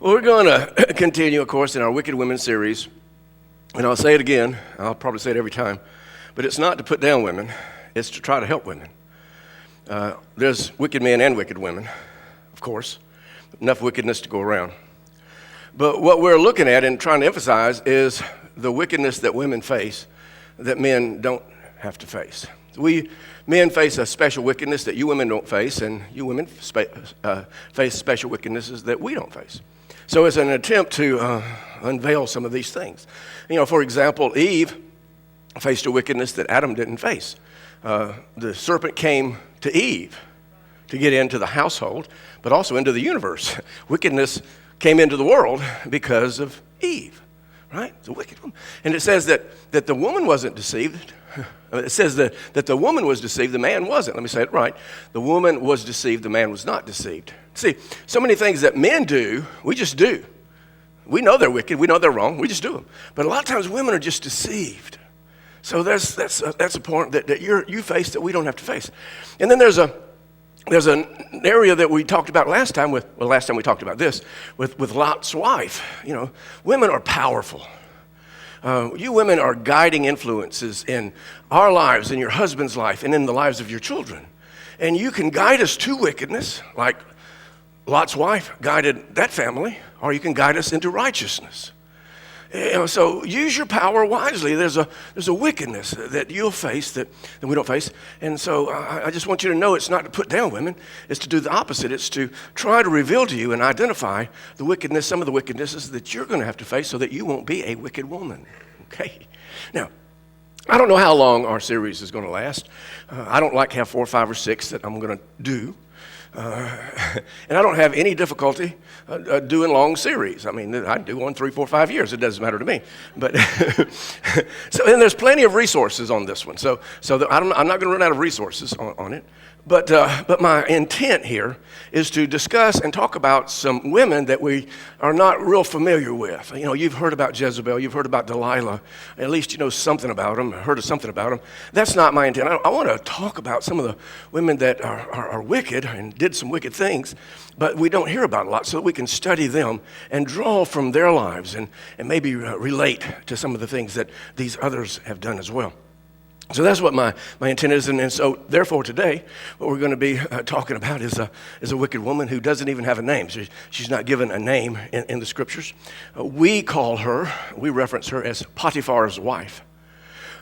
Well, we're going to continue, of course, in our Wicked Women series. And I'll say it again. I'll probably say it every time. But it's not to put down women. It's to try to help women. There's wicked men and wicked women, of course. Enough wickedness to go around. But what we're looking at and trying to emphasize is the wickedness that women face that men don't have to face. Men face a special wickedness that you women don't face, and you women face special wickednesses that we don't face. So it's an attempt to unveil some of these things. For example, Eve faced a wickedness that Adam didn't face. The serpent came to Eve to get into the household, but also into the universe. Wickedness came into the world because of Eve, right? The wicked woman. And it says that the woman wasn't deceived. It says that the woman was deceived, the man wasn't. Let me say it right. The woman was deceived, the man was not deceived. See, so many things that men do, we just do. We know they're wicked, we know they're wrong, we just do them. But a lot of times women are just deceived. So that's a point that you face that we don't have to face. And then there's an area that we talked about last time we talked about this with Lot's wife. Women are powerful. You women are guiding influences in our lives, in your husband's life, and in the lives of your children. And you can guide us to wickedness, like Lot's wife guided that family, or you can guide us into righteousness. So use your power wisely. There's a wickedness that you'll face that we don't face. And so I just want you to know it's not to put down women. It's to do the opposite. It's to try to reveal to you and identify the wickedness, some of the wickednesses that you're going to have to face so that you won't be a wicked woman. Okay? Now, I don't know how long our series is going to last. I don't like have 4, 5, or 6 that I'm going to do. And I don't have any difficulty doing long series. I mean, I do 1, 3, 4, 5 years. It doesn't matter to me. But and there's plenty of resources on this one. So I'm not going to run out of resources on it. But my intent here is to discuss and talk about some women that we are not real familiar with. You've heard about Jezebel, you've heard about Delilah. At least you know something about them, heard of something about them. That's not my intent. I want to talk about some of the women that are wicked and did some wicked things, but we don't hear about a lot, so that we can study them and draw from their lives and maybe relate to some of the things that these others have done as well. So that's what my intent is, and so therefore today, what we're going to be talking about is a wicked woman who doesn't even have a name. She's not given a name in the scriptures. We reference her as Potiphar's wife.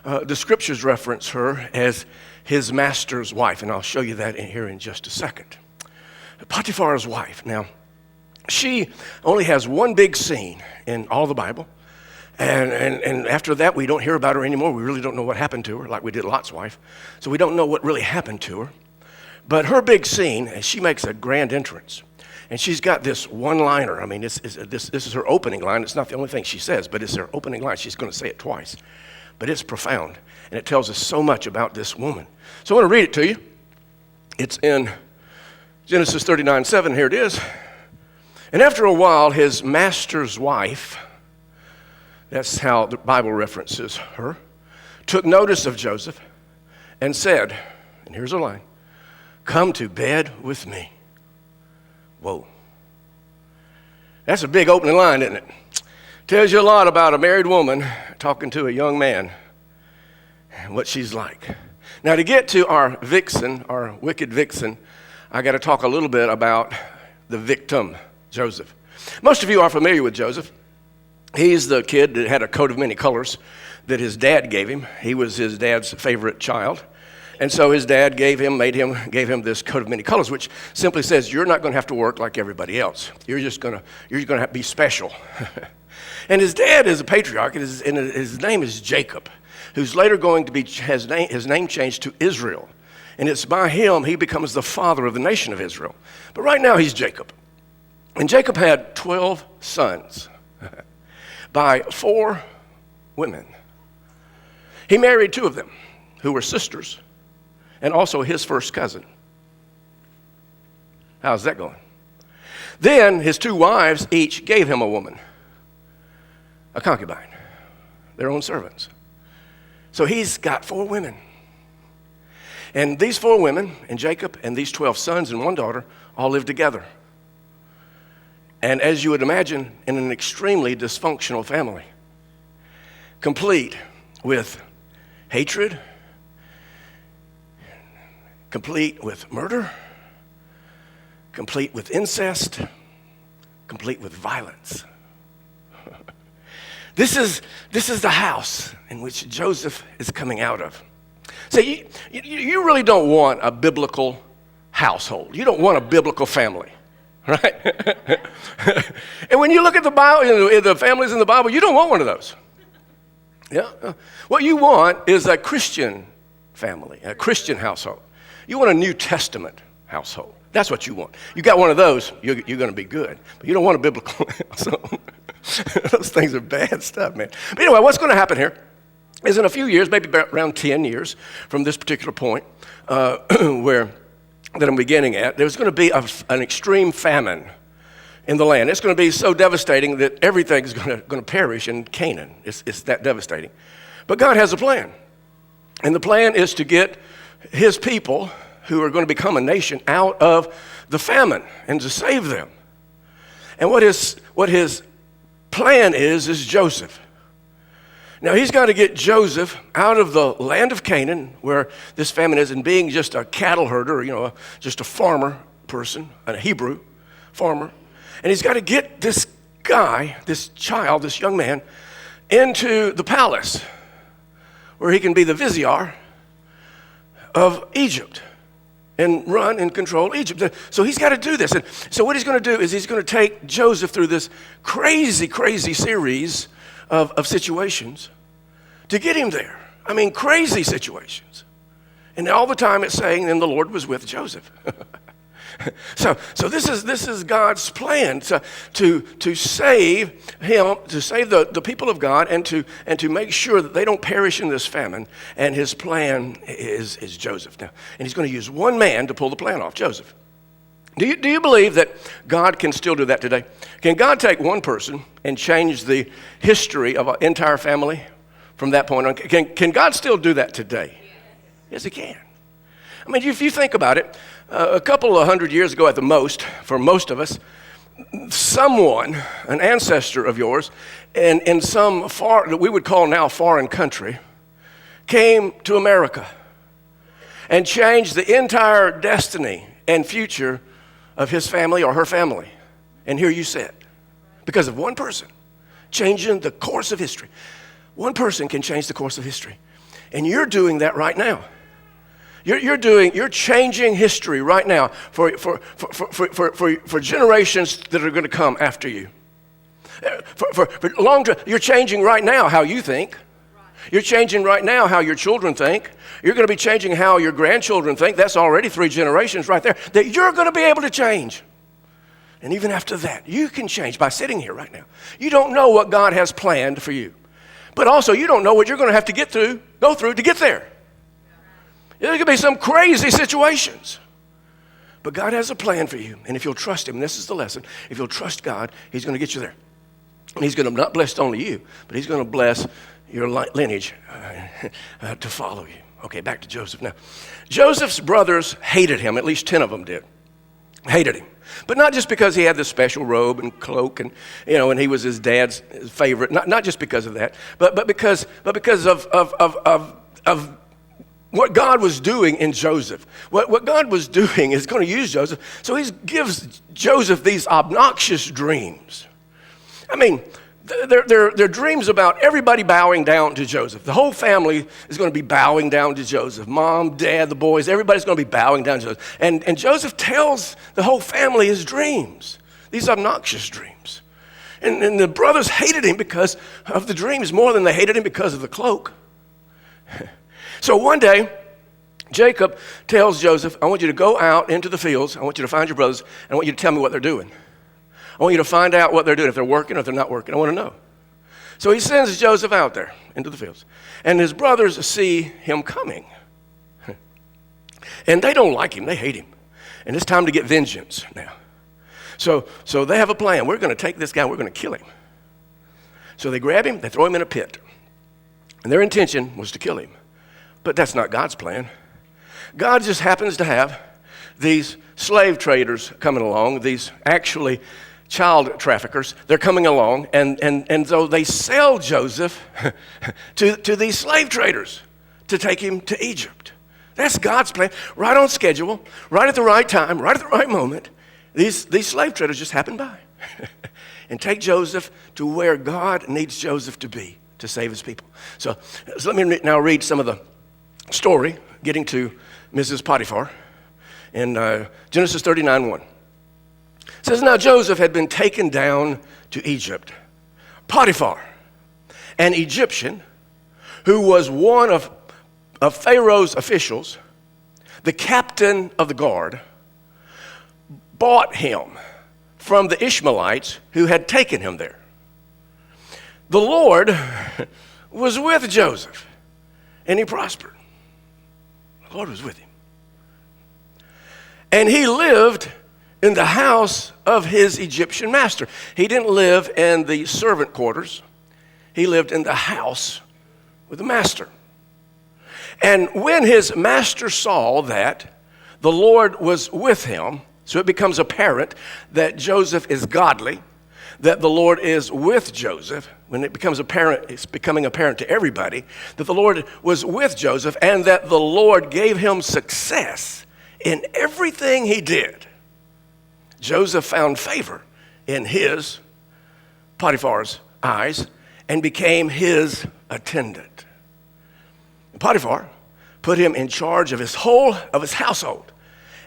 The scriptures reference her as his master's wife, and I'll show you that here in just a second. Potiphar's wife. Now, she only has one big scene in all the Bible. And after that, we don't hear about her anymore. We really don't know what happened to her, like we did Lot's wife. So we don't know what really happened to her. But her big scene, she makes a grand entrance. And she's got this one-liner. I mean, this is her opening line. It's not the only thing she says, but it's her opening line. She's going to say it twice. But it's profound, and it tells us so much about this woman. So I want to read it to you. It's in Genesis 39:7. Here it is. And after a while, his master's wife, that's how the Bible references her, took notice of Joseph and said, and here's a line, "Come to bed with me." Whoa. That's a big opening line, isn't it? Tells you a lot about a married woman talking to a young man and what she's like. Now, to get to our vixen, our wicked vixen, I got to talk a little bit about the victim, Joseph. Most of you are familiar with Joseph. He's the kid that had a coat of many colors that his dad gave him. He was his dad's favorite child. And so his dad gave him this coat of many colors, which simply says, you're not going to have to work like everybody else. You're going to have to be special. And his dad is a patriarch, and his name is Jacob, who's later going to be his name changed to Israel. And it's by him he becomes the father of the nation of Israel. But right now he's Jacob. And Jacob had 12 sons by 4 women. He married 2 of them who were sisters and also his first cousin. How's that going? Then his 2 wives each gave him a woman, a concubine, their own servants. So he's got 4 women. And these 4 women, and Jacob, and these 12 sons and 1 daughter, all live together. And as you would imagine, in an extremely dysfunctional family, complete with hatred, complete with murder, complete with incest, complete with violence. This is the house in which Joseph is coming out of. So you really don't want a biblical household. You don't want a biblical family, right? And when you look at the Bible, the families in the Bible, you don't want one of those. Yeah. What you want is a Christian family, a Christian household. You want a New Testament household. That's what you want. You got one of those, you're going to be good. But you don't want a biblical household. Those things are bad stuff, man. But anyway, what's going to happen here is in a few years, maybe around 10 years from this particular point that I'm beginning at, there's going to be an extreme famine in the land. It's going to be so devastating that everything is going to perish in Canaan. It's that devastating. But God has a plan. And the plan is to get his people who are going to become a nation out of the famine and to save them. And what his plan is Joseph. Now he's got to get Joseph out of the land of Canaan where this famine is, and being just a cattle herder, just a farmer person, a Hebrew farmer. And he's got to get this guy, this child, this young man, into the palace where he can be the vizier of Egypt and run and control Egypt. So he's got to do this. And so what he's going to do is he's going to take Joseph through this crazy, crazy series of situations to get him there. I mean, crazy situations. And all the time it's saying, then the Lord was with Joseph. So this is God's plan to save him, to save the people of God, and to make sure that they don't perish in this famine. And his plan is Joseph now, and he's going to use one man to pull the plan off, Joseph. Do you believe that God can still do that today? Can God take one person and change the history of an entire family from that point on? Can God still do that today? Yes, he can. I mean, if you think about it, a couple of hundred years ago at the most, for most of us, someone, an ancestor of yours, in some that we would call now foreign country, came to America and changed the entire destiny and future of his family or her family. And here you sit, because of one person changing the course of history. One person can change the course of history. And you're doing that right now. You're changing history right now for generations that are going to come after you. For long term, you're changing right now how you think. You're changing right now how your children think. You're going to be changing how your grandchildren think. That's already 3 generations right there that you're going to be able to change. And even after that, you can change by sitting here right now. You don't know what God has planned for you. But also, you don't know what you're going to have to go through to get there. There could be some crazy situations. But God has a plan for you. And if you'll trust him, and this is the lesson, if you'll trust God, he's going to get you there. And he's going to not bless only you, but he's going to bless your lineage to follow you. Okay, back to Joseph now. Joseph's brothers hated him. At least 10 of them did. Hated him. But not just because he had this special robe and cloak and he was his dad's favorite. Not just because of that, but because of what God was doing in Joseph. What God was doing is going to use Joseph. So he gives Joseph these obnoxious dreams. I mean, they're dreams about everybody bowing down to Joseph. The whole family is going to be bowing down to Joseph. Mom, dad, the boys, everybody's going to be bowing down to Joseph. And Joseph tells the whole family his dreams, these obnoxious dreams. And the brothers hated him because of the dreams more than they hated him because of the cloak. So one day, Jacob tells Joseph, I want you to go out into the fields. I want you to find your brothers, and I want you to tell me what they're doing. I want you to find out what they're doing, if they're working or if they're not working. I want to know. So he sends Joseph out there into the fields. And his brothers see him coming. And they don't like him. They hate him. And it's time to get vengeance now. So they have a plan. We're going to take this guy. We're going to kill him. So they grab him. They throw him in a pit. And their intention was to kill him. But that's not God's plan. God just happens to have these slave traders coming along, these actually child traffickers. They're coming along, and so they sell Joseph to these slave traders to take him to Egypt. That's God's plan, right on schedule, right at the right time, right at the right moment. These slave traders just happen by and take Joseph to where God needs Joseph to be to save his people. So let me now read some of the story, getting to Mrs. Potiphar in Genesis 39:1. It says, now Joseph had been taken down to Egypt. Potiphar, an Egyptian who was one of Pharaoh's officials, the captain of the guard, bought him from the Ishmaelites who had taken him there. The Lord was with Joseph, and he prospered. The Lord was with him. And he lived in the house of his Egyptian master. He didn't live in the servant quarters. He lived in the house with the master. And when his master saw that the Lord was with him, so it becomes apparent that Joseph is godly, that the Lord is with Joseph. When it becomes apparent, it's becoming apparent to everybody that the Lord was with Joseph and that the Lord gave him success in everything he did. Joseph found favor in his, Potiphar's, eyes and became his attendant. Potiphar put him in charge of his household,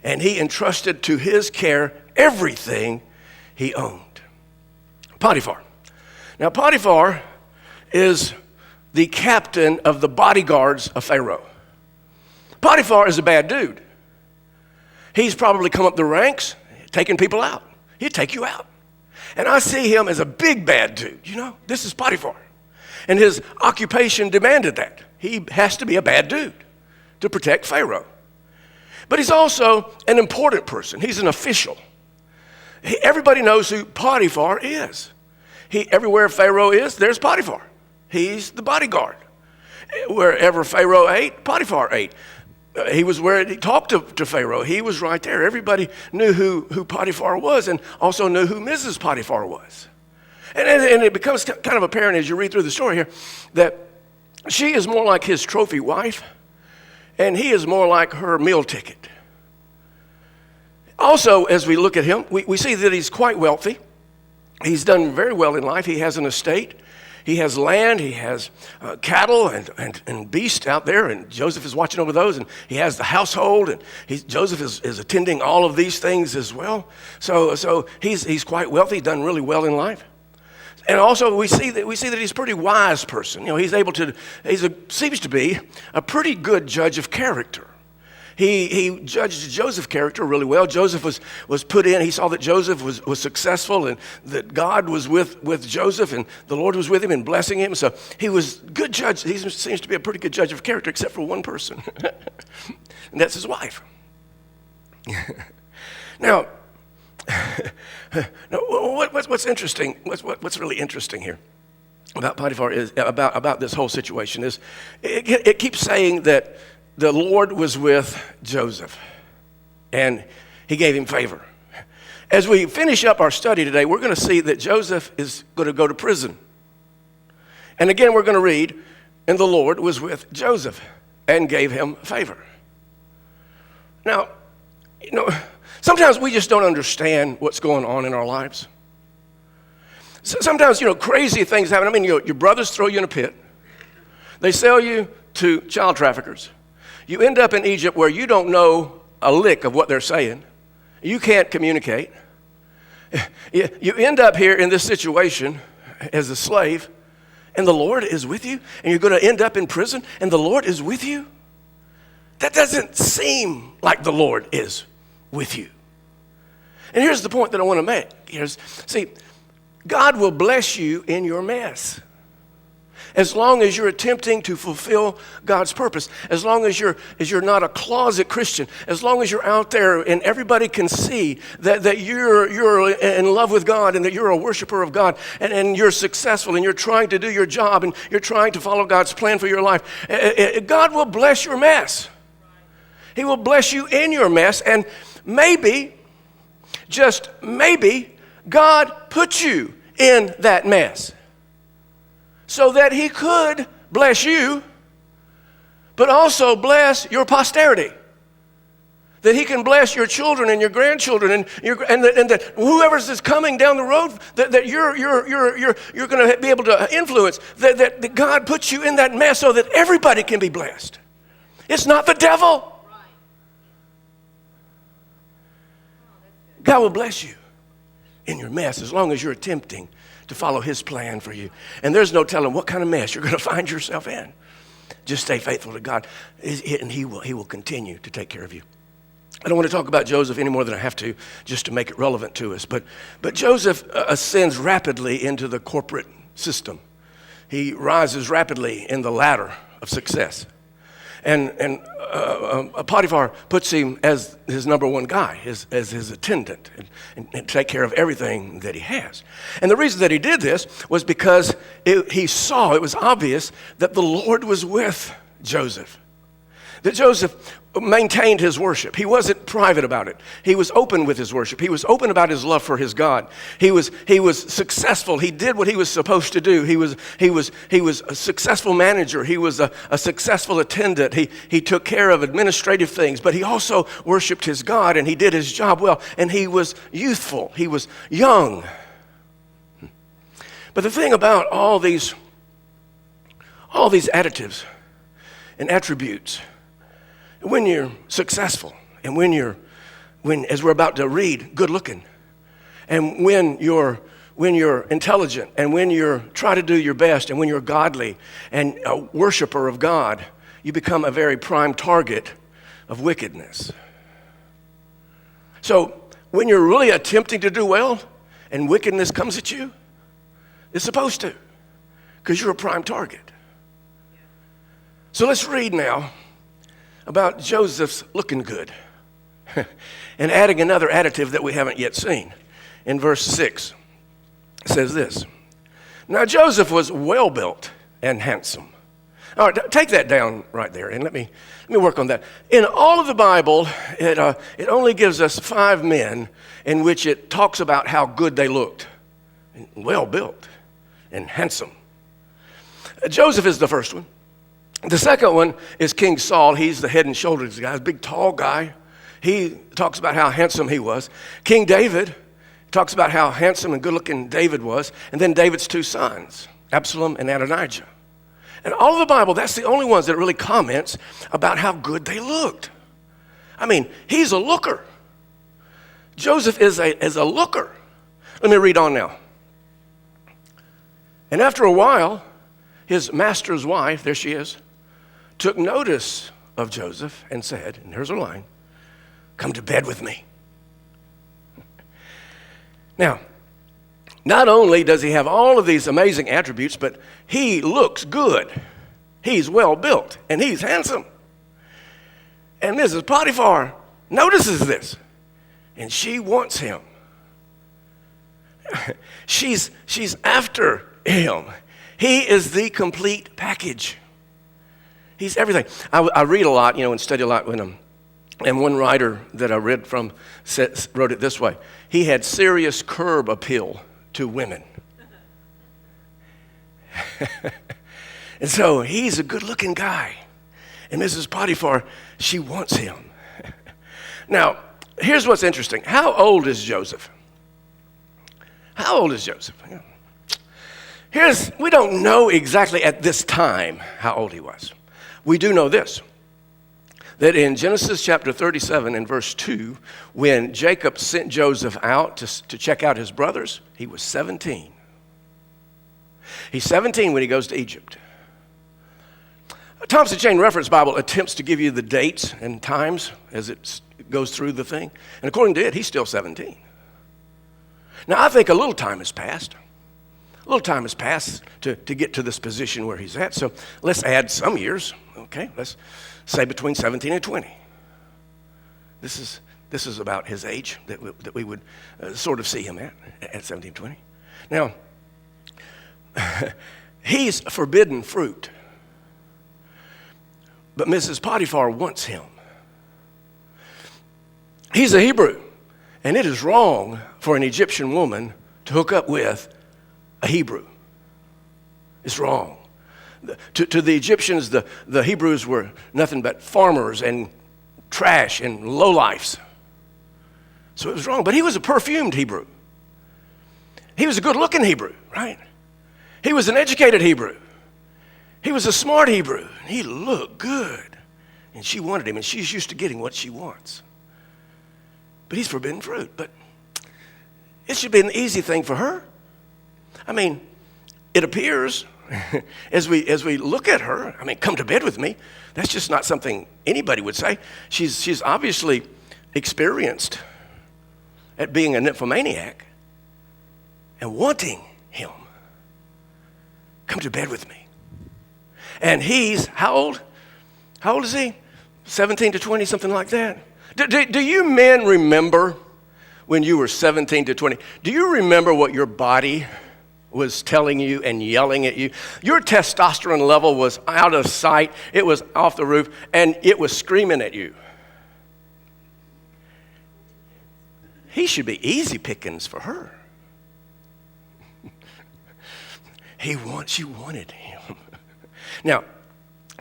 and he entrusted to his care everything he owned. Potiphar. Now, Potiphar is the captain of the bodyguards of Pharaoh. Potiphar is a bad dude. He's probably come up the ranks, taking people out. He'd take you out. And I see him as a big bad dude. You know, this is Potiphar. And his occupation demanded that. He has to be a bad dude to protect Pharaoh. But he's also an important person. He's an official. Everybody knows who Potiphar is. Everywhere Pharaoh is, there's Potiphar. He's the bodyguard. Wherever Pharaoh ate, Potiphar ate. He was where he talked to Pharaoh. He was right there. Everybody knew who Potiphar was and also knew who Mrs. Potiphar was. And it becomes kind of apparent as you read through the story here that she is more like his trophy wife and he is more like her meal ticket. Also, as we look at him, we see that he's quite wealthy. He's done very well in life. He has an estate. He has land. He has cattle and beasts out there, and Joseph is watching over those, and he has the household, and Joseph is attending all of these things as well. So he's quite wealthy. He's done really well in life. And also we see that he's a pretty wise person. You know, seems to be a pretty good judge of character. He judged Joseph's character really well. Joseph was put in. He saw that Joseph was successful and that God was with Joseph and the Lord was with him and blessing him. So he was a good judge. He seems to be a pretty good judge of character except for one person, and that's his wife. Now, what's interesting, what's really interesting here about Potiphar is about this whole situation is it keeps saying that the Lord was with Joseph and he gave him favor. As we finish up our study today, we're going to see that Joseph is going to go to prison. And again, we're going to read, and the Lord was with Joseph and gave him favor. Now, you know, sometimes we just don't understand what's going on in our lives. Sometimes, crazy things happen. I mean, your brothers throw you in a pit. They sell you to child traffickers. You end up in Egypt where you don't know a lick of what they're saying. You can't communicate. You end up here in this situation as a slave, and the Lord is with you, and you're going to end up in prison, and the Lord is with you. That doesn't seem like the Lord is with you. And here's the point that I want to make. See, God will bless you in your mess. As long as you're attempting to fulfill God's purpose, as long as you're not a closet Christian, as long as you're out there and everybody can see that you're in love with God and that you're a worshiper of God and you're successful and you're trying to do your job and you're trying to follow God's plan for your life, God will bless your mess. He will bless you in your mess, and maybe, just maybe, God put you in that mess so that he could bless you, but also bless your posterity. That he can bless your children and your grandchildren and that whoever's is coming down the road that you're going to be able to influence. That God puts you in that mess so that everybody can be blessed. It's not the devil. God will bless you in your mess as long as you're attempting to follow his plan for you. And there's no telling what kind of mess you're going to find yourself in. Just stay faithful to God, and he will continue to take care of you. I don't want to talk about Joseph any more than I have to, just to make it relevant to us. But Joseph ascends rapidly into the corporate system. He rises rapidly in the ladder of success. And Potiphar puts him as his number one guy, as his attendant, and take care of everything that he has. And the reason that he did this was because it was obvious that the Lord was with Joseph. That Joseph maintained his worship. He wasn't private about it. He was open with his worship. He was open about his love for his God. He was successful. He did what he was supposed to do. He was a successful manager. He was a successful attendant. He took care of administrative things, but he also worshiped his God, and he did his job well, and he was youthful. He was young. But the thing about all these additives and attributes, when you're successful, and when as we're about to read, good looking, and when you're intelligent, and when you're trying to do your best, and when you're godly and a worshiper of God, you become a very prime target of wickedness. So when you're really attempting to do well and wickedness comes at you, it's supposed to, because you're a prime target. So let's read now about Joseph's looking good and adding another additive that we haven't yet seen. In verse 6, it says this: Now Joseph was well built and handsome. All right, take that down right there, and let me work on that. In all of the Bible, it only gives us 5 men in which it talks about how good they looked. Well built and handsome. Joseph is the first one. The second one is King Saul. He's the head and shoulders guy, a big tall guy. He talks about how handsome he was. King David talks about how handsome and good looking David was. And then David's 2 sons, Absalom and Adonijah. And all of the Bible, that's the only ones that really comments about how good they looked. I mean, he's a looker. Joseph is a looker. Let me read on now. And after a while, his master's wife, there she is, took notice of Joseph and said, and here's her line, "Come to bed with me." Now, not only does he have all of these amazing attributes, but he looks good. He's well built, and he's handsome. And Mrs. Potiphar notices this, and she wants him. She's after him. He is the complete package. He's everything. I read a lot, and study a lot with him. And one writer that I read from wrote it this way: he had serious curb appeal to women. And so he's a good-looking guy. And Mrs. Potiphar, she wants him. Now, here's what's interesting. How old is Joseph? How old is Joseph? We don't know exactly at this time how old he was. We do know this, that in Genesis chapter 37 and verse 2, when Jacob sent Joseph out to check out his brothers, he was 17. He's 17 when he goes to Egypt. Thompson Chain Reference Bible attempts to give you the dates and times as it goes through the thing. And according to it, he's still 17. Now, I think a little time has passed. A little time has passed to get to this position where he's at. So let's add some years. Okay, let's say between 17 and 20. This is about his age that we would sort of see him at 17, 20. Now, he's forbidden fruit. But Mrs. Potiphar wants him. He's a Hebrew. And it is wrong for an Egyptian woman to hook up with a Hebrew. It's wrong. To the Egyptians, the Hebrews were nothing but farmers and trash and lowlifes. So it was wrong. But he was a perfumed Hebrew. He was a good-looking Hebrew, right? He was an educated Hebrew. He was a smart Hebrew. He looked good. And she wanted him, and she's used to getting what she wants. But he's forbidden fruit. But it should be an easy thing for her. I mean, it appears as we look at her, I mean, come to bed with me. That's just not something anybody would say. She's obviously experienced at being a nymphomaniac and wanting him. Come to bed with me. And he's, how old? How old is he? 17 to 20, something like that. Do you men remember when you were 17 to 20? Do you remember what your body was telling you and yelling at you? Your testosterone level was out of sight. It was off the roof, and it was screaming at you. He should be easy pickings for her. She wanted him. Now,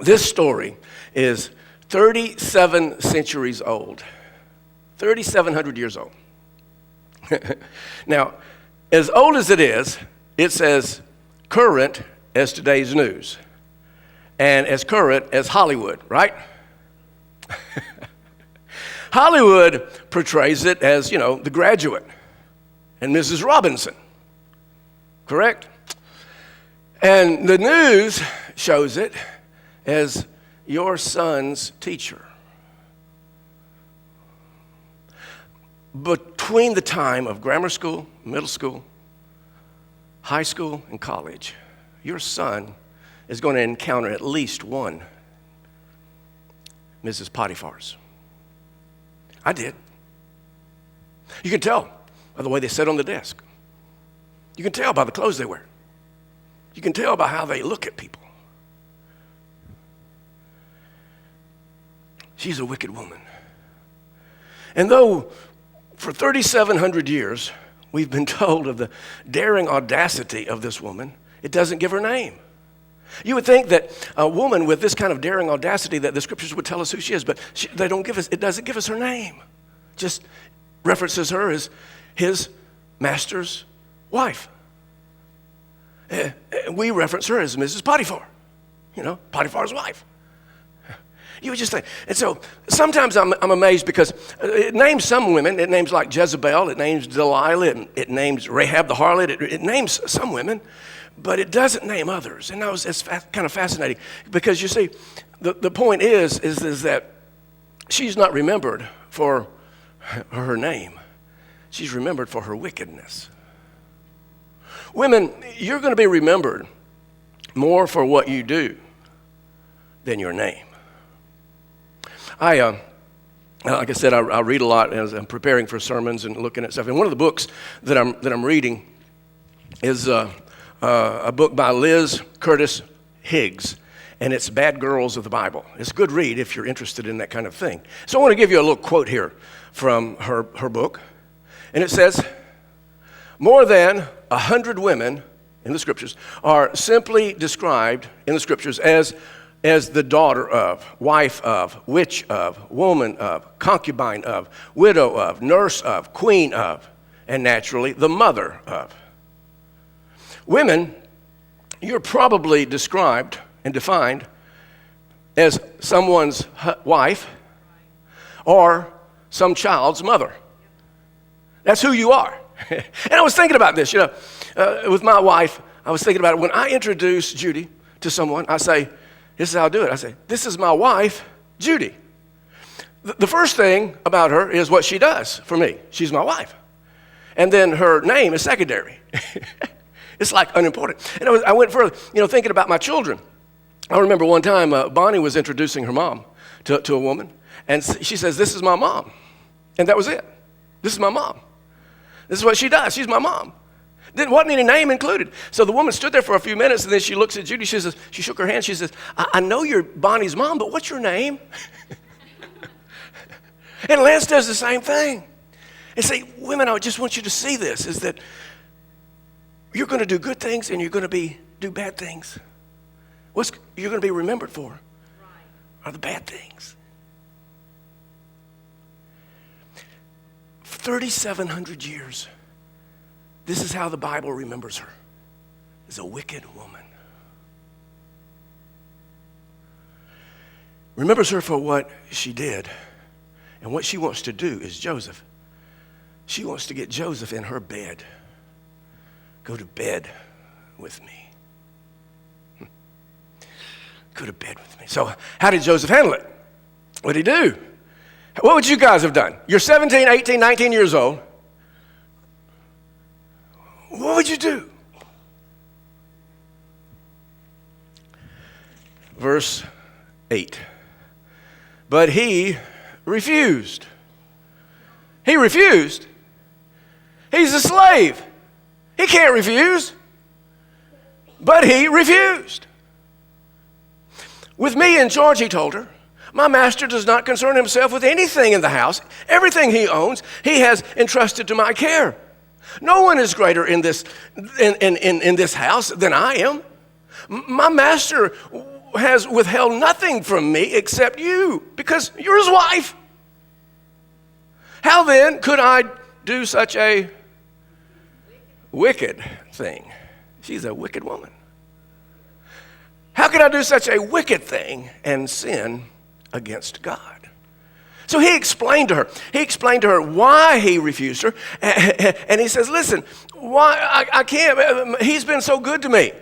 this story is 37 centuries old, 3,700 years old. Now, as old as it is, it's as current as today's news and as current as Hollywood, right? Hollywood portrays it as, The Graduate and Mrs. Robinson, correct? And the news shows it as your son's teacher. Between the time of grammar school, middle school, high school, and college, your son is going to encounter at least one Mrs. Potiphar's. I did. You can tell by the way they sit on the desk. You can tell by the clothes they wear. You can tell by how they look at people. She's a wicked woman. And though for 3,700 years we've been told of the daring audacity of this woman, it doesn't give her name. You would think that a woman with this kind of daring audacity that the scriptures would tell us who she is, but it doesn't give us her name. Just references her as his master's wife. We reference her as Mrs. Potiphar, Potiphar's wife. You would just think. And so sometimes I'm amazed because it names some women. It names like Jezebel. It names Delilah. It names Rahab the harlot. It names some women, but it doesn't name others. And it's kind of fascinating because you see, the point is that she's not remembered for her name. She's remembered for her wickedness. Women, you're going to be remembered more for what you do than your name. Like I said, I read a lot as I'm preparing for sermons and looking at stuff. And one of the books that I'm reading is a book by Liz Curtis Higgs, and it's Bad Girls of the Bible. It's a good read if you're interested in that kind of thing. So I want to give you a little quote here from her book, and it says, more than 100 women in the scriptures are simply described in the scriptures as the daughter of, wife of, witch of, woman of, concubine of, widow of, nurse of, queen of, and naturally the mother of. Women, you're probably described and defined as someone's wife or some child's mother. That's who you are. And I was thinking about this, with my wife. I was thinking about it. When I introduce Judy to someone, I say, this is how I do it. I say, this is my wife, Judy. The first thing about her is what she does for me. She's my wife. And then her name is secondary. It's like unimportant. And I went further, thinking about my children. I remember one time Bonnie was introducing her mom to a woman. And she says, this is my mom. And that was it. This is my mom. This is what she does. She's my mom. There wasn't any name included. So the woman stood there for a few minutes, and then she looks at Judy. She says, she shook her hand. She says, I know you're Bonnie's mom, but what's your name? And Lance does the same thing. And say, women, I just want you to see this, is that you're going to do good things and you're going to do bad things. What you're going to be remembered for are the bad things. 3,700 years, this is how the Bible remembers her, as a wicked woman. Remembers her for what she did. And what she wants to do is Joseph. She wants to get Joseph in her bed. Go to bed with me. Go to bed with me. So how did Joseph handle it? What did he do? What would you guys have done? You're 17, 18, 19 years old. What would you do? Verse 8. But he refused. He refused. He's a slave. He can't refuse. But he refused. With me in charge, he told her, my master does not concern himself with anything in the house. Everything he owns, he has entrusted to my care. No one is greater in this house than I am. My master has withheld nothing from me except you, because you're his wife. How then could I do such a wicked thing? She's a wicked woman. How could I do such a wicked thing and sin against God? So he explained to her why he refused her. And he says, listen, why I can't, he's been so good to me.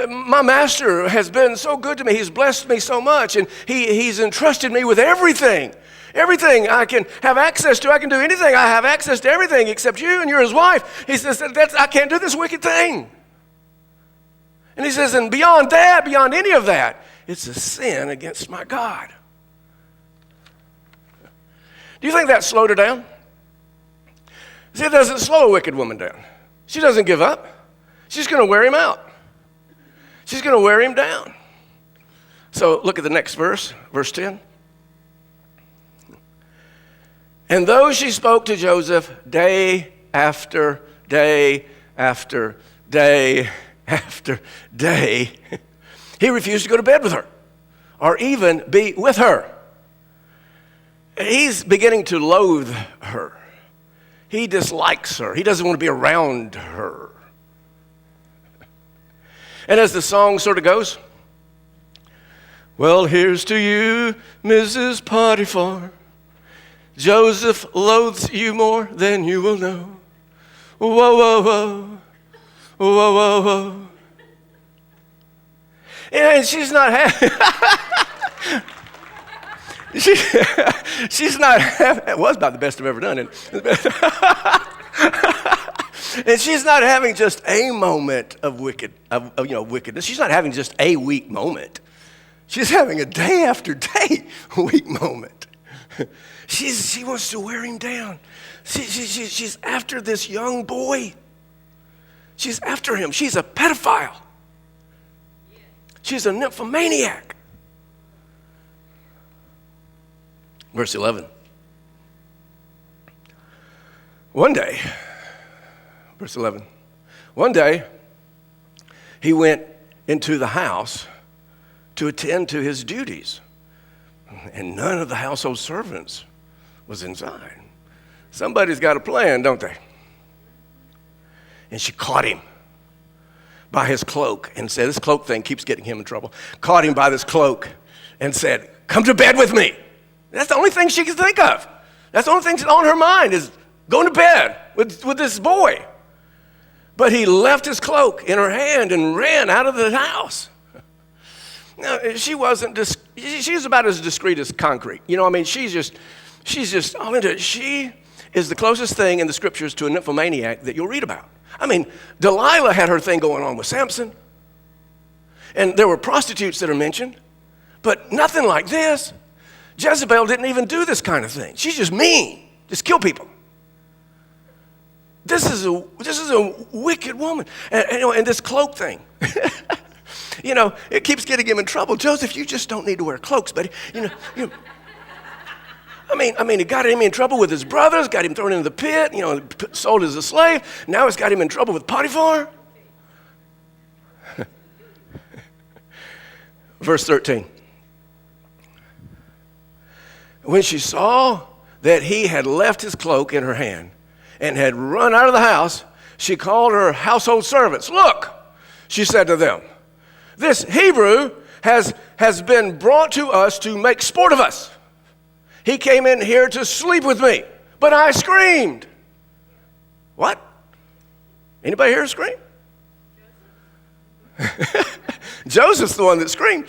My master has been so good to me. He's blessed me so much, and he's entrusted me with everything. Everything I can have access to. I can do anything. I have access to everything except you, and you're his wife. He says, I can't do this wicked thing. And he says, and beyond that, beyond any of that, it's a sin against my God. Do you think that slowed her down? See, it doesn't slow a wicked woman down. She doesn't give up. She's going to wear him out. She's going to wear him down. So look at the next verse, verse 10. And though she spoke to Joseph day after day after day after day, he refused to go to bed with her or even be with her. He's beginning to loathe her. He dislikes her. He doesn't want to be around her. And as the song sort of goes, well, here's to you, Mrs. Potiphar. Joseph loathes you more than you will know. Whoa, whoa, whoa. Whoa, whoa, whoa. And she's not happy. She's not having, it was about the best I've ever done. And she's not having just a moment of wickedness. She's not having just a weak moment. She's having a day after day weak moment. She wants to wear him down. She's after this young boy. She's after him. She's a pedophile. She's a nymphomaniac. Verse 11. One day, verse 11, one day he went into the house to attend to his duties, and none of the household servants was inside. Somebody's got a plan, don't they? And she caught him by his cloak and said, this cloak thing keeps getting him in trouble. Caught him by this cloak and said, come to bed with me. That's the only thing she can think of. That's the only thing that's on her mind is going to bed with this boy. But he left his cloak in her hand and ran out of the house. Now, she was about as discreet as concrete. You know, I mean, she's just all into it. She is the closest thing in the scriptures to a nymphomaniac that you'll read about. I mean, Delilah had her thing going on with Samson. And there were prostitutes that are mentioned, but nothing like this. Jezebel didn't even do this kind of thing. She's just mean, just kill people. This is a wicked woman. And this cloak thing, it keeps getting him in trouble. Joseph, you just don't need to wear cloaks, buddy. It got him in trouble with his brothers, got him thrown into the pit, sold as a slave. Now it's got him in trouble with Potiphar. Verse 13. When she saw that he had left his cloak in her hand and had run out of the house, she called her household servants. Look, she said to them, this Hebrew has been brought to us to make sport of us. He came in here to sleep with me, but I screamed. What? Anybody hear a scream? Joseph's the one that screamed.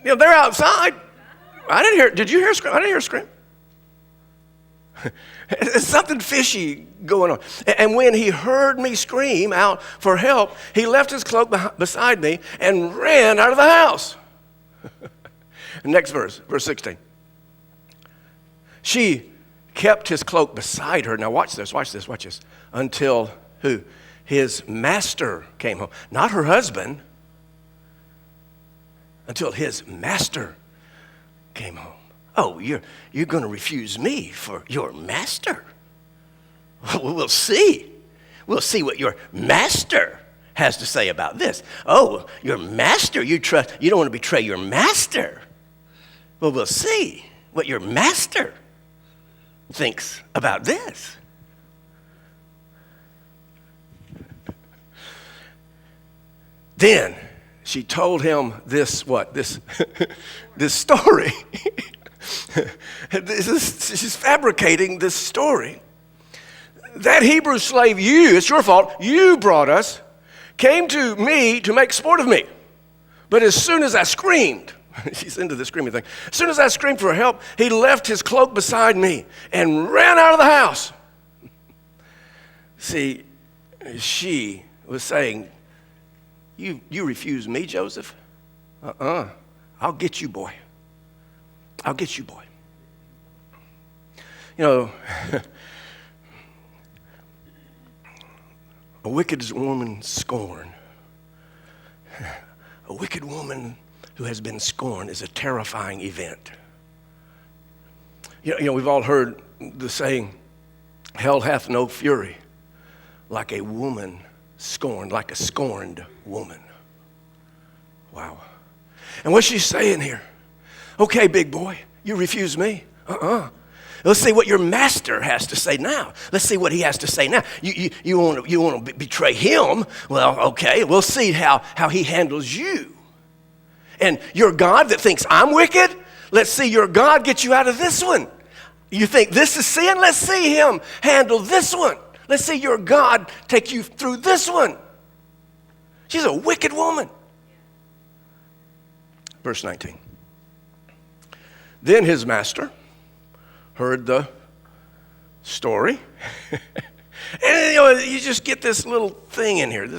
They're outside. I didn't hear. Did you hear a scream? I didn't hear a scream. There's something fishy going on. And when he heard me scream out for help, he left his cloak beside me and ran out of the house. Next verse 16. She kept his cloak beside her. Now watch this. Until who? His master came home. Not her husband. Until his master came home. Oh, you're going to refuse me for your master? Well, we'll see. We'll see what your master has to say about this. Oh, your master, you don't want to betray your master. Well, we'll see what your master thinks about this. Then she told him this story. She's fabricating this story. That Hebrew slave it's your fault, you brought us, came to me to make sport of me. But as soon as I screamed, she's into the screaming thing. As soon as I screamed for help, he left his cloak beside me and ran out of the house. See, she was saying, you refuse me, Joseph? I'll get you, boy. I'll get you, boy. A wicked woman scorned. A wicked woman who has been scorned is a terrifying event. We've all heard the saying, hell hath no fury like a woman scorned, like a scorned woman. Wow. And what's she saying here? Okay, big boy, you refuse me? Let's see what your master has to say now. Let's see what he has to say now. You want to betray him? Well, okay, we'll see how he handles you. And your God that thinks I'm wicked, let's see your God get you out of this one. You think this is sin? Let's see him handle this one. Let's see your God take you through this one. She's a wicked woman. Verse 19. Then his master heard the story. And you just get this little thing in here.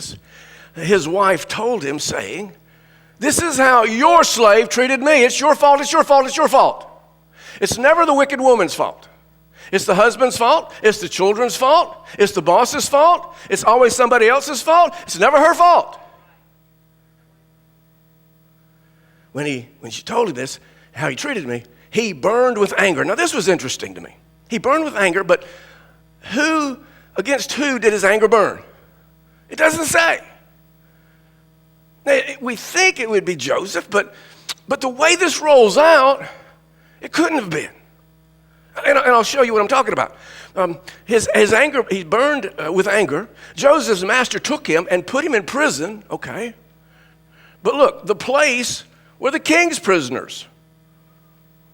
His wife told him, saying, this is how your slave treated me. It's your fault, it's your fault, it's your fault. It's never the wicked woman's fault. It's the husband's fault. It's the children's fault. It's the boss's fault. It's always somebody else's fault. It's never her fault. When she told him this, how he treated me, he burned with anger. Now, this was interesting to me. He burned with anger, but against who did his anger burn? It doesn't say. Now, we think it would be Joseph, but the way this rolls out, it couldn't have been. And I'll show you what I'm talking about. His anger, he burned with anger. Joseph's master took him and put him in prison, okay. But look, the place where the king's prisoners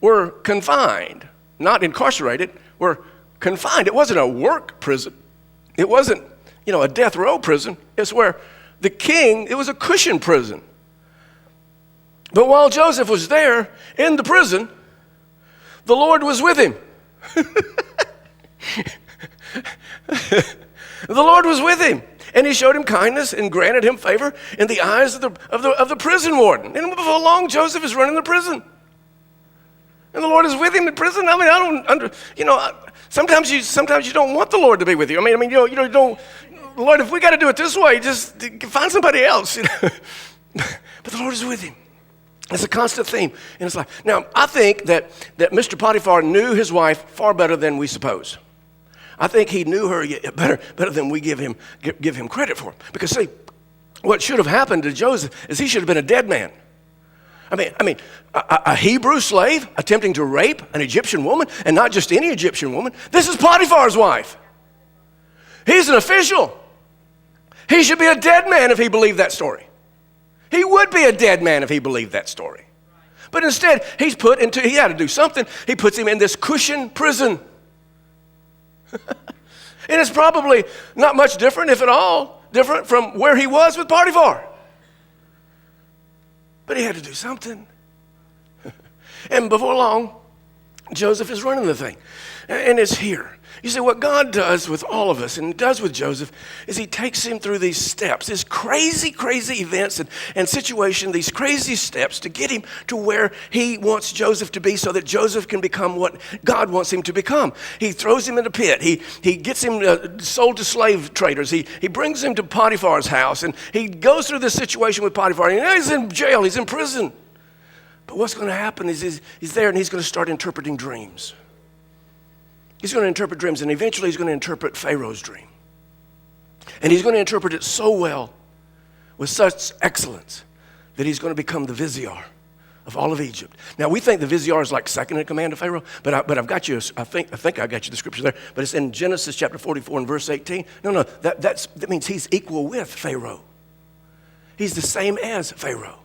were confined, not incarcerated, were confined. It wasn't a work prison. It wasn't, a death row prison. It's where the king, it was a cushion prison. But while Joseph was there in the prison, the Lord was with him. The Lord was with him, and he showed him kindness and granted him favor in the eyes of the prison warden. And before long, Joseph is running the prison. And the Lord is with him in prison. Sometimes you don't want the Lord to be with you. You don't, Lord, if we got to do it this way, just find somebody else. But the Lord is with him. It's a constant theme in his life. Now, I think that Mr. Potiphar knew his wife far better than we suppose. I think he knew her better than we give him credit for. Because see, what should have happened to Joseph is he should have been a dead man. I mean, a Hebrew slave attempting to rape an Egyptian woman, and not just any Egyptian woman. This is Potiphar's wife. He's an official. He should be a dead man if he believed that story. He would be a dead man if he believed that story. But instead, he had to do something. He puts him in this cushion prison. And it's probably not much different, if at all, different from where he was with Potiphar. But he had to do something. And before long, Joseph is running the thing. And it's here. You see, what God does with all of us and does with Joseph is he takes him through these steps, these crazy, crazy events and situations, these crazy steps to get him to where he wants Joseph to be so that Joseph can become what God wants him to become. He throws him in a pit. He gets him sold to slave traders. He brings him to Potiphar's house, and he goes through this situation with Potiphar. And he's in jail. He's in prison. But what's going to happen is he's there, and he's going to start interpreting dreams. He's going to interpret dreams, and eventually he's going to interpret Pharaoh's dream. And he's going to interpret it so well, with such excellence, that he's going to become the vizier of all of Egypt. Now, we think the vizier is like second in command to Pharaoh, but I've got you, I think I got you the scripture there, but it's in Genesis chapter 44 and verse 18. No, that means he's equal with Pharaoh. He's the same as Pharaoh.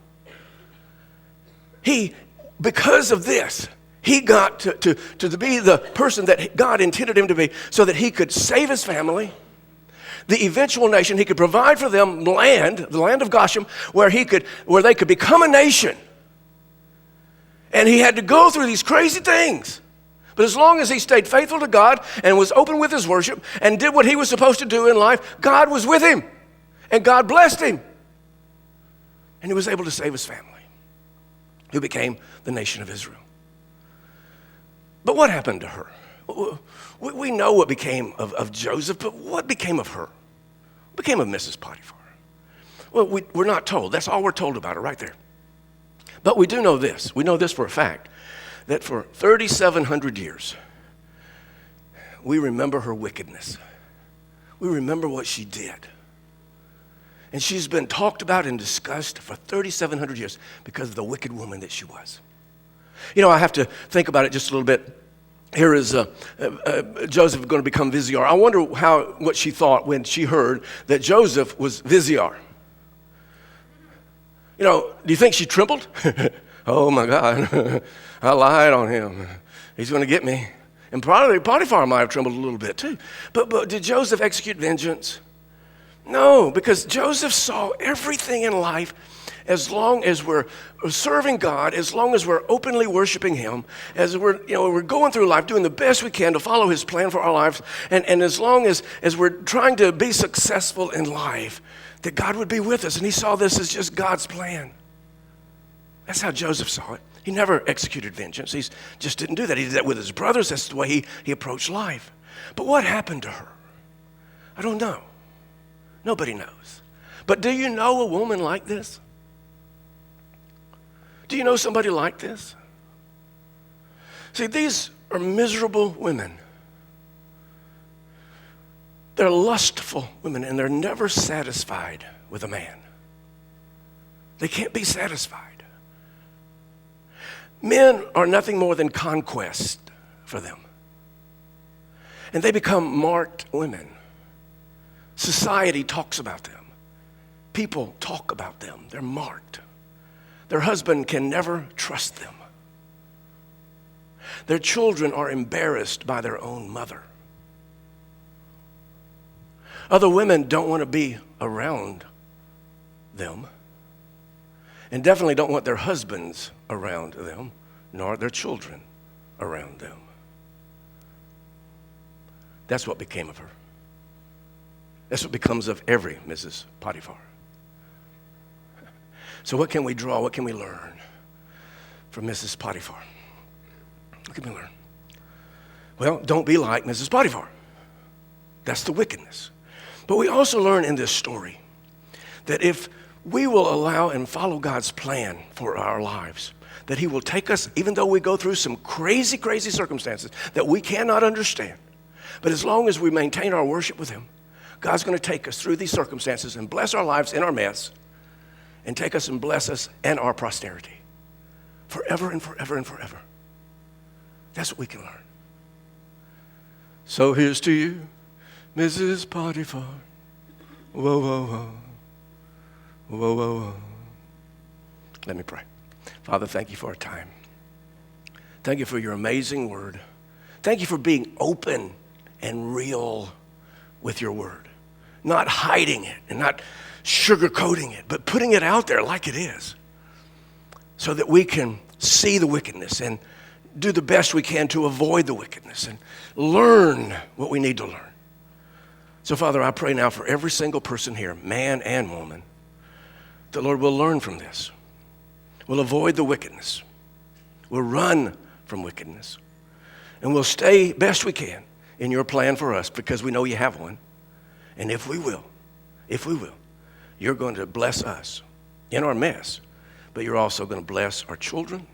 Because of this, he got to be the person that God intended him to be so that he could save his family, the eventual nation. He could provide for them land, the land of Goshen, where they could become a nation. And he had to go through these crazy things. But as long as he stayed faithful to God and was open with his worship and did what he was supposed to do in life, God was with him. And God blessed him. And he was able to save his family, who became the nation of Israel. But what happened to her? We know what became of Joseph, but what became of her? What became of Mrs. Potiphar? Well, we're not told. That's all we're told about her right there. But we do know this. We know this for a fact, that for 3,700 years, we remember her wickedness. We remember what she did. And she's been talked about and discussed for 3,700 years because of the wicked woman that she was. You know, I have to think about it just a little bit. Here is Joseph going to become vizier. I wonder what she thought when she heard that Joseph was vizier. You know, do you think she trembled? Oh my God, I lied on him. He's going to get me. And probably Potiphar might have trembled a little bit too. But did Joseph execute vengeance? No, because Joseph saw everything in life. As long as we're serving God, as long as we're openly worshiping him, as we're going through life doing the best we can to follow his plan for our lives, and as long as we're trying to be successful in life, that God would be with us. And he saw this as just God's plan. That's how Joseph saw it. He never executed vengeance. He just didn't do that. He did that with his brothers. That's the way he approached life. But what happened to her? I don't know. Nobody knows. But do you know a woman like this? Do you know somebody like this? See, these are miserable women. They're lustful women, and they're never satisfied with a man. They can't be satisfied. Men are nothing more than conquest for them. And they become marked women. Society talks about them. People talk about them. They're marked. Their husband can never trust them. Their children are embarrassed by their own mother. Other women don't want to be around them, and definitely don't want their husbands around them, nor their children around them. That's what became of her. That's what becomes of every Mrs. Potiphar. So what can we draw? What can we learn from Mrs. Potiphar? What can we learn? Well, don't be like Mrs. Potiphar. That's the wickedness. But we also learn in this story that if we will allow and follow God's plan for our lives. That he will take us, even though we go through some crazy, crazy circumstances that we cannot understand. But as long as we maintain our worship with him, God's going to take us through these circumstances and bless our lives in our mess and take us and bless us and our posterity forever and forever and forever. That's what we can learn. So here's to you, Mrs. Potiphar. Whoa, whoa, whoa. Whoa, whoa, whoa. Let me pray. Father, thank you for our time. Thank you for your amazing word. Thank you for being open and real with your word. Not hiding it and not sugarcoating it, but putting it out there like it is so that we can see the wickedness and do the best we can to avoid the wickedness and learn what we need to learn. So, Father, I pray now for every single person here, man and woman, the Lord will learn from this. We'll avoid the wickedness. We'll run from wickedness. And we'll stay best we can in your plan for us because we know you have one. And if we will, you're going to bless us in our mess, but you're also going to bless our children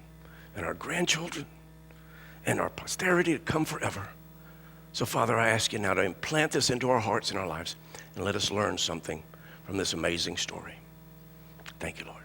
and our grandchildren and our posterity to come forever. So, Father, I ask you now to implant this into our hearts and our lives and let us learn something from this amazing story. Thank you, Lord.